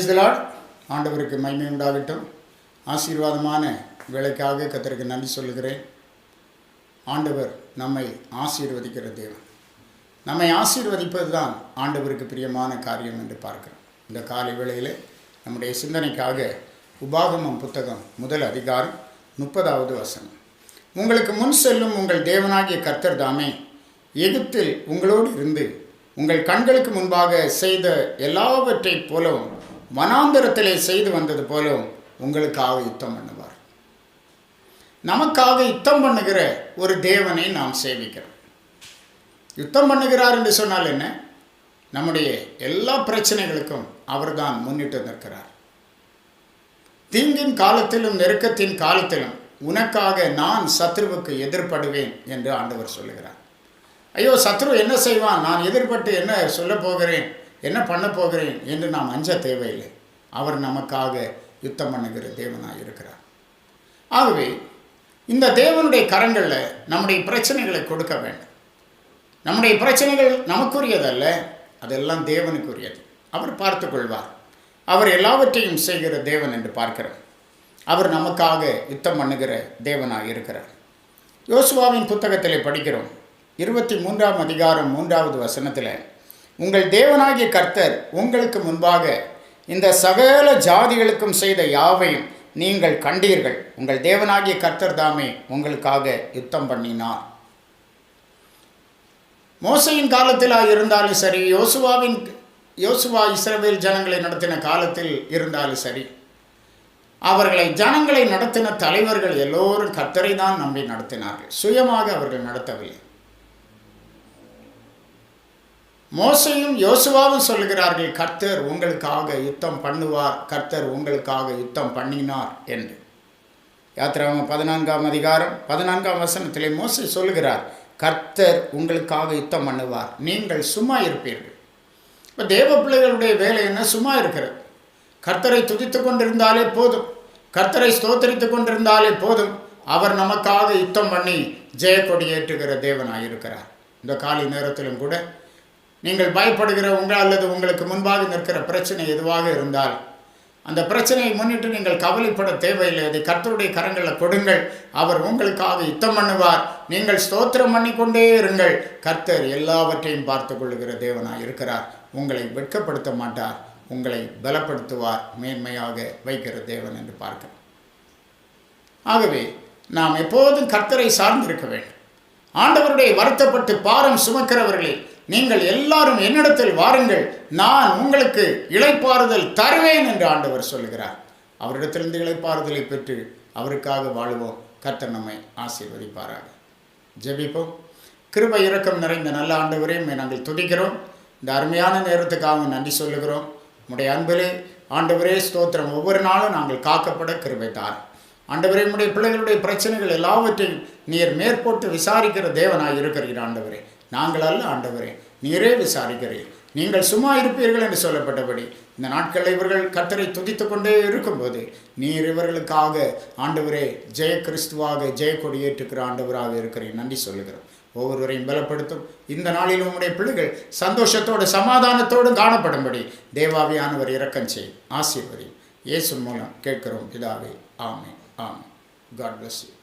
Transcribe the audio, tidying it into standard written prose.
Praise the Lord. ஆண்டவருக்கு மகிமை உண்டாகட்டும். ஆசீர்வாதமான வேலைக்காக கர்த்தருக்கு நன்றி சொல்லுகிறேன். ஆண்டவர் நம்மை ஆசீர்வதிக்கிற தேவன். நம்மை ஆசீர்வதிப்பது தான் ஆண்டவருக்கு பிரியமான காரியம் என்று பார்க்கிறோம். இந்த காலை வேளையில் நம்முடைய சிந்தனைக்காக உபாகமம் புத்தகம் 1 அதிகாரம் 30வது வசனம். உங்களுக்கு முன் செல்லும் உங்கள் தேவனாகிய கர்த்தர் தாமே எகிப்தில் உங்களோடு இருந்து உங்கள் கண்களுக்கு முன்பாக செய்த எல்லாவற்றைப் போலவும் வனாந்தரத்திலே செய்து வந்தது போலவும் உங்களுக்காக யுத்தம் பண்ணுவார். நமக்காக யுத்தம் பண்ணுகிற ஒரு தேவனை நாம் சேவிக்கிறோம். யுத்தம் பண்ணுகிறார் என்று சொன்னால் என்ன? நம்முடைய எல்லா பிரச்சனைகளுக்கும் அவர்தான் முன்னிட்டு நிற்கிறார். தீங்கின் காலத்திலும் நெருக்கத்தின் காலத்திலும் உனக்காக நான் சத்ருவுக்கு எதிர்படுவேன் என்று ஆண்டவர் சொல்லுகிறார். ஐயோ, சத்ரு என்ன செய்வான், நான் எதிர்பட்டு என்ன சொல்ல போகிறேன், என்ன பண்ண போகிறேன் என்று நாம் அஞ்ச தேவையில்லை. அவர் நமக்காக யுத்தம் பண்ணுகிற தேவனாக இருக்கிறார். ஆகவே இந்த தேவனுடைய கரங்களில் நம்முடைய பிரச்சனைகளை கொடுக்க வேண்டும். நம்முடைய பிரச்சனைகள் நமக்குரியதல்ல, அதெல்லாம் தேவனுக்குரியது. அவர் பார்த்து கொள்வார். அவர் எல்லாவற்றையும் செய்கிற தேவன் என்று பார்க்கிறோம். அவர் நமக்காக யுத்தம் பண்ணுகிற தேவனாக இருக்கிறார். யோசுவாவின் புத்தகத்திலே படிக்கிறோம். 23ஆம் அதிகாரம் 3வது வசனத்தில், உங்கள் தேவனாகிய கர்த்தர் உங்களுக்கு முன்பாக இந்த சகல ஜாதிகளுக்கும் செய்த யாவையும் நீங்கள் கண்டீர்கள். உங்கள் தேவனாகிய கர்த்தர் தாமே உங்களுக்காக யுத்தம் பண்ணினார். மோசையின் காலத்தில் இருந்தாலும் சரி, யோசுவா இஸ்ரவேல் ஜனங்களை நடத்தின காலத்தில் இருந்தாலும் சரி, ஜனங்களை நடத்தின தலைவர்கள் எல்லோரும் கர்த்தரை தான் நம்பி நடத்தினார்கள். சுயமாக அவர்கள் நடத்தவில்லை. மோசையும் யோசுவாவும் சொல்லுகிறார்கள், கர்த்தர் உங்களுக்காக யுத்தம் பண்ணுவார், கர்த்தர் உங்களுக்காக யுத்தம் பண்ணினார் என்று. யாத்திராகமம் 14ஆம் அதிகாரம் 14ஆம் வசனத்திலே மோசை சொல்லுகிறார், கர்த்தர் உங்களுக்காக யுத்தம் பண்ணுவார், நீங்கள் சும்மா இருப்பீர்கள். இப்போ தேவ பிள்ளைகளுடைய வேலை என்ன? சும்மா இருக்கிறது. கர்த்தரை துதித்து கொண்டிருந்தாலே போதும், கர்த்தரை ஸ்தோத்தரித்து கொண்டிருந்தாலே போதும். அவர் நமக்காக யுத்தம் பண்ணி ஜெயக்கொடி ஏற்றுகிற தேவனாக இருக்கிறார். இந்த காலை நேரத்திலும் கூட நீங்கள் பயப்படுகிற அல்லது உங்களுக்கு முன்பாக நிற்கிற பிரச்சனை எதுவாக இருந்தால் அந்த பிரச்சனையை முன்னிட்டு நீங்கள் கவலைப்பட தேவையில்லை. அதை கர்த்தருடைய கரங்களில் கொடுங்கள். அவர் உங்களுக்காக யுத்தம் பண்ணுவார். நீங்கள் ஸ்தோத்திரம் பண்ணிக்கொண்டே இருங்கள். கர்த்தர் எல்லாவற்றையும் பார்த்து கொள்ளுகிற தேவனாக இருக்கிறார். உங்களை வெட்கப்படுத்த மாட்டார், உங்களை பலப்படுத்துவார், மேன்மையாக வைக்கிற தேவன் என்று பார்க்கிறோம். ஆகவே நாம் எப்போதும் கர்த்தரை சார்ந்திருக்க வேண்டும். ஆண்டவருடைய வருத்தப்பட்டு பாரம் சுமக்கிறவர்களே, நீங்கள் எல்லாரும் என்னிடத்தில் வாருங்கள், நான் உங்களுக்கு இளைப்பாறுதல் தருவேன் என்று ஆண்டவர் சொல்லுகிறார். அவரிடத்திலிருந்து இளைப்பாறுதலை பெற்று அவருக்காக வாழுவோம். கர்த்தர் நம்மை ஆசீர்வதிப்பாராக. ஜெபிப்போம். கிருபை இரக்கம் நிறைந்த நல்ல ஆண்டவரே, நாங்கள் துதிக்கிறோம். இந்த அருமையான நேரத்துக்காக நன்றி சொல்லுகிறோம். உம்முடைய அன்பிலே ஆண்டவரே ஸ்தோத்திரம். ஒவ்வொரு நாளும் நாங்கள் காக்கப்பட கிருபை தார். ஆண்டவரே, உம்முடைய பிள்ளைகளுடைய பிரச்சனைகள் எல்லாவற்றையும் நீர் மேற்போட்டு விசாரிக்கிற தேவனாக இருக்கிறீர். ஆண்டவரே, நாங்கள் அல்ல ஆண்டவரே, நீரே விசாரிக்கிறீர். நீங்கள் சும்மா இருப்பீர்கள் என்று சொல்லப்பட்டபடி இந்த நாட்களில் இவர்கள் கர்த்தரை துதித்து கொண்டே இருக்கும்போது நீர் இவர்களுக்காக ஆண்டவரே ஜெய கிறிஸ்துவாக ஜெயக்கொடி ஏற்றுக்கிற ஆண்டவராக இருக்கிறீர். நன்றி சொல்லுகிறோம். ஒவ்வொருவரையும் பலப்படுத்தும். இந்த நாளில் உம்முடைய பிள்ளைகள் சந்தோஷத்தோடு சமாதானத்தோடு காணப்படும்படி தேவாவியானவர் இரக்கம் செய், ஆசீர்வதி. இயேசு மூலம் கேட்கிறோம் பிதாவே. ஆமென். ஆமென். God bless you.